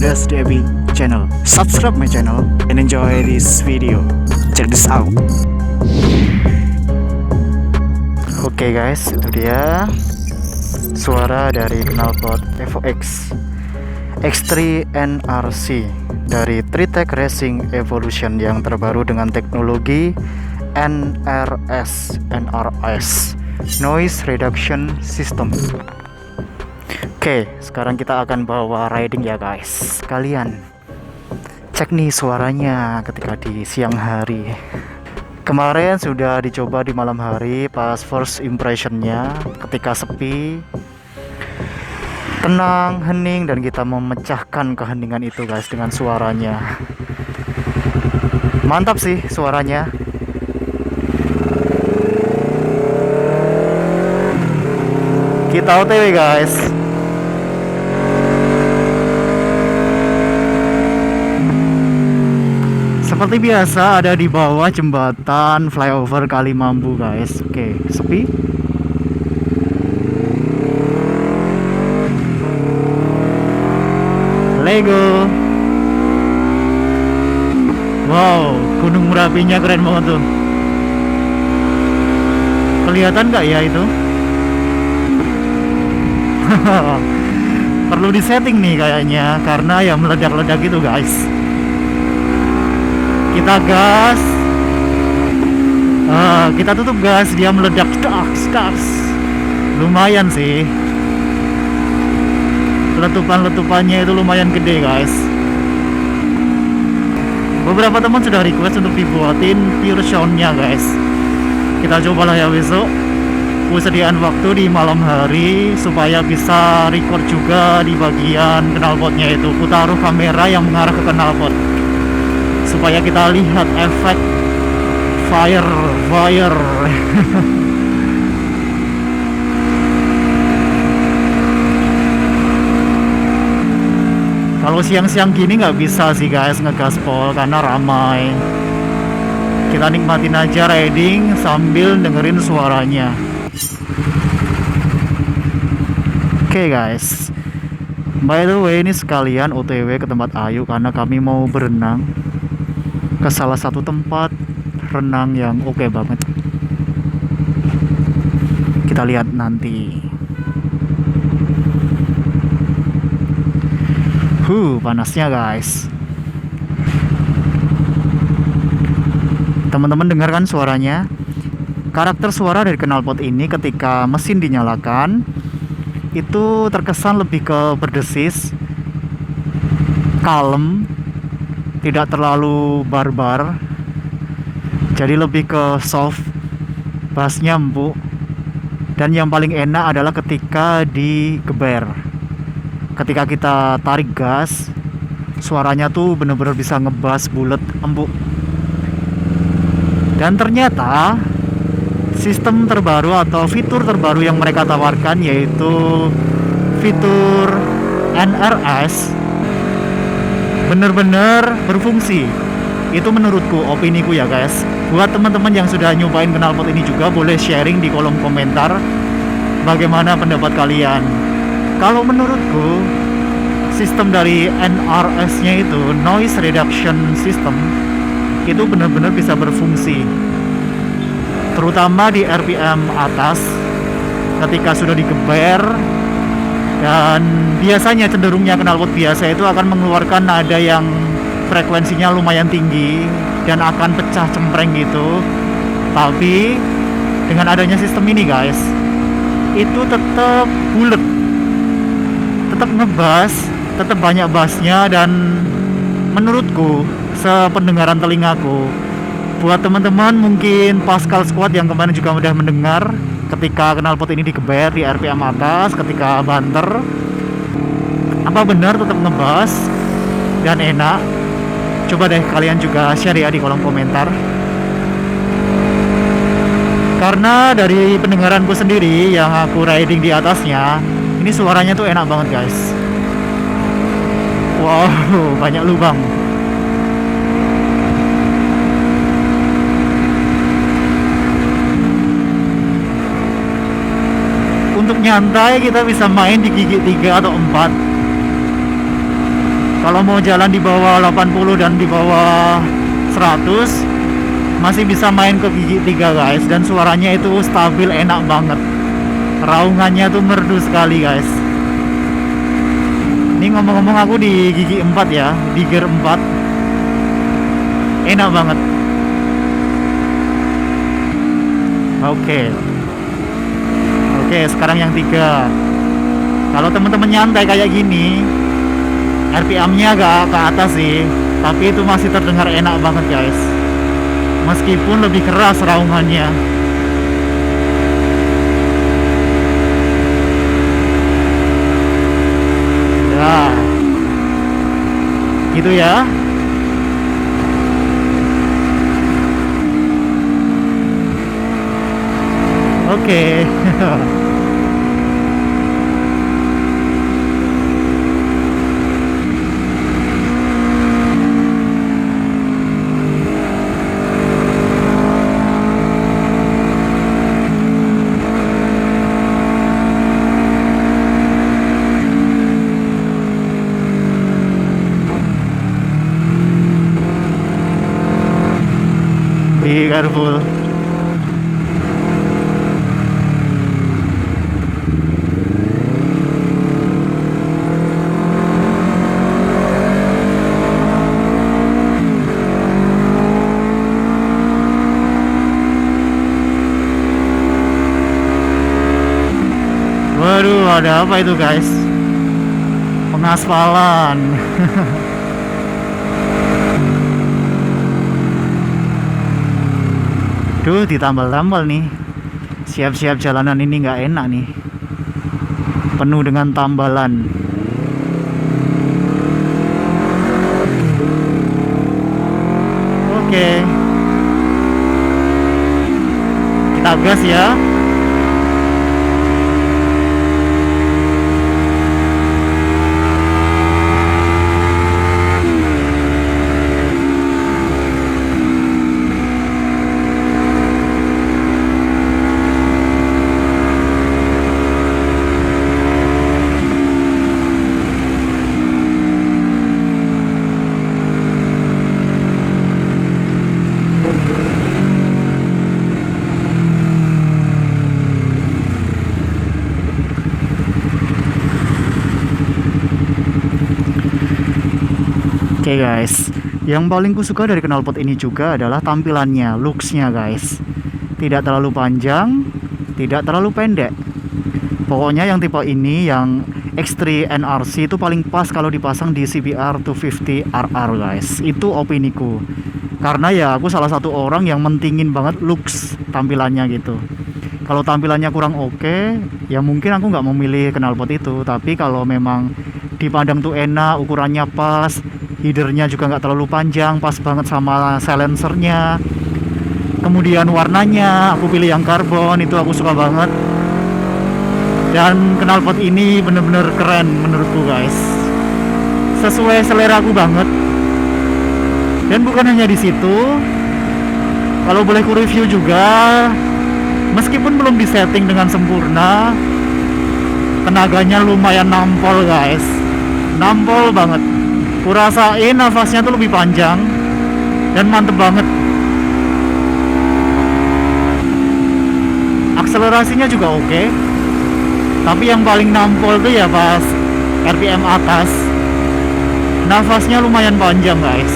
Andreas Devi channel. Subscribe my channel and enjoy this video. Check this out. Oke guys, itu dia suara dari knalpot Evo X X3 NRC dari Tritech Racing Evolution yang terbaru dengan teknologi NRS Noise Reduction System. Oke, sekarang kita akan bawa riding ya guys. Kalian cek nih suaranya ketika di siang hari. Kemarin sudah dicoba di malam hari pas first impressionnya, ketika sepi, tenang, hening, dan kita memecahkan keheningan itu guys dengan suaranya. Mantap sih suaranya. Kita OTW guys. Seperti biasa ada di bawah jembatan flyover Kali Mambu guys. Oke, sepi. Lego. Wow, Gunung Merapinya keren banget tuh. Kelihatan nggak ya itu? Perlu disetting nih kayaknya, karena ya meledak-ledak gitu guys. Kita gas, kita tutup gas, dia meledak, stars. Lumayan sih, letupannya itu lumayan gede guys. Beberapa teman sudah request untuk dibuatin pure soundnya guys. Kita cobalah ya besok. Sediaan waktu di malam hari supaya bisa record juga di bagian knalpotnya itu. Ku taruh kamera yang mengarah ke knalpot supaya kita lihat efek fire. Kalau siang-siang gini nggak bisa sih guys ngegaspol karena ramai. Kita nikmatin aja riding sambil dengerin suaranya. Oke guys, by the way ini sekalian OTW ke tempat Ayu karena kami mau berenang ke salah satu tempat renang yang oke banget. Kita lihat nanti. Panasnya guys. Teman-teman dengarkan suaranya. Karakter suara dari knalpot ini ketika mesin dinyalakan itu terkesan lebih ke berdesis, kalem, tidak terlalu barbar, jadi lebih ke soft, bassnya empuk, dan yang paling enak adalah ketika digeber. Ketika kita tarik gas, suaranya tuh bener-bener bisa ngebas bulet, empuk. Dan ternyata sistem terbaru atau fitur terbaru yang mereka tawarkan yaitu fitur NRS bener-bener berfungsi. Itu menurutku, opiniku ya guys. Buat teman-teman yang sudah nyobain knalpot ini juga boleh sharing di kolom komentar bagaimana pendapat kalian. Kalau menurutku sistem dari NRS-nya itu Noise Reduction System itu benar-benar bisa berfungsi, terutama di RPM atas ketika sudah digeber. Dan biasanya cenderungnya knalpot biasa itu akan mengeluarkan nada yang frekuensinya lumayan tinggi dan akan pecah cempreng gitu. Tapi dengan adanya sistem ini guys, itu tetap bulet, tetap ngebas, tetap banyak bassnya. Dan menurutku, sependengaran telingaku, buat teman-teman mungkin Pascal Squad yang kemarin juga udah mendengar ketika knalpot ini digeber di RPM atas ketika banter, apa benar tetap ngebas dan enak? Coba deh kalian juga share ya di kolom komentar. Karena dari pendengaranku sendiri yang aku riding di atasnya, ini suaranya tuh enak banget guys. Wow, banyak lubang. Untuk nyantai kita bisa main di gigi 3 atau 4. Kalau mau jalan di bawah 80 dan di bawah 100 masih bisa main ke gigi 3 guys, dan suaranya itu stabil, enak banget. Raungannya tuh merdu sekali guys. Ini ngomong-ngomong aku di gigi 4 ya, di gear 4. Enak banget. Oke, sekarang yang 3. Kalau teman-teman nyantai kayak gini, RPM-nya agak ke atas sih, tapi itu masih terdengar enak banget guys. Meskipun lebih keras raungannya. Ya, gitu ya. Oke. Be careful. Waduh, ada apa itu guys? Pengaspalan. Duh, ditambal-tambal nih. Siap-siap jalanan ini nggak enak nih. Penuh dengan tambalan. Oke. Kita gas ya. Oke guys, yang paling kusuka dari knalpot ini juga adalah tampilannya, looksnya guys. Tidak terlalu panjang, tidak terlalu pendek. Pokoknya yang tipe ini, yang X3 NRC itu paling pas kalau dipasang di CBR 250 RR guys. Itu opiniku. Karena ya aku salah satu orang yang mentingin banget looks tampilannya gitu. Kalau tampilannya kurang oke, ya mungkin aku nggak memilih knalpot itu. Tapi kalau memang dipandang tuh enak, ukurannya pas, headernya juga nggak terlalu panjang, pas banget sama silencernya. Kemudian warnanya aku pilih yang karbon, itu aku suka banget. Dan knalpot ini bener-bener keren menurutku guys. Sesuai selera aku banget. Dan bukan hanya di situ, kalau boleh ku review juga, meskipun belum disetting dengan sempurna, tenaganya lumayan nampol guys. Nampol banget. Kurasain nafasnya tuh lebih panjang dan mantep banget. Akselerasinya juga oke. Tapi yang paling nampol tuh ya pas RPM atas, nafasnya lumayan panjang guys.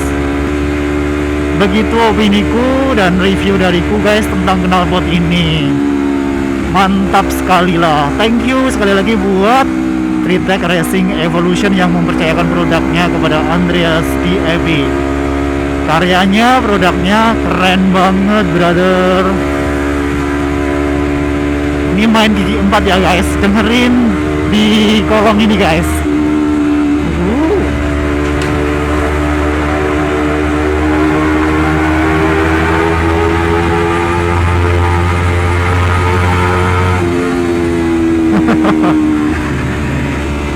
Begitu opiniku dan review dariku guys tentang knalpot ini. Mantap sekali lah. Thank you sekali lagi buat Tritech Racing Evolution yang mempercayakan produknya kepada Andreas DAB. Karyanya, produknya keren banget brother. Ini main gigi 4 ya guys, dengerin di kolong ini guys.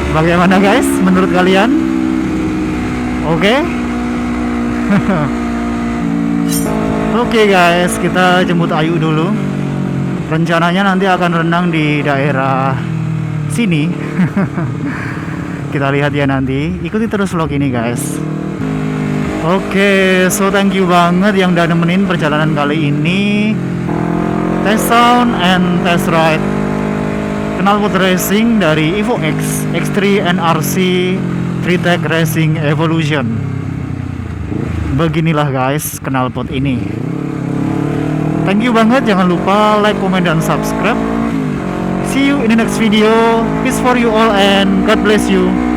Bagaimana guys, menurut kalian? Oke? Oke guys, kita jemput Ayu dulu. Rencananya nanti akan renang di daerah sini. Kita lihat ya nanti. Ikuti terus vlog ini guys. Oke, so thank you banget yang udah nemenin perjalanan kali ini. Test sound and test ride knalpot racing dari Evo X, X3 NRC 3Tech Racing Evolution. Beginilah guys knalpot ini. Thank you banget, jangan lupa like, comment, dan subscribe. See you in the next video. Peace for you all and God bless you.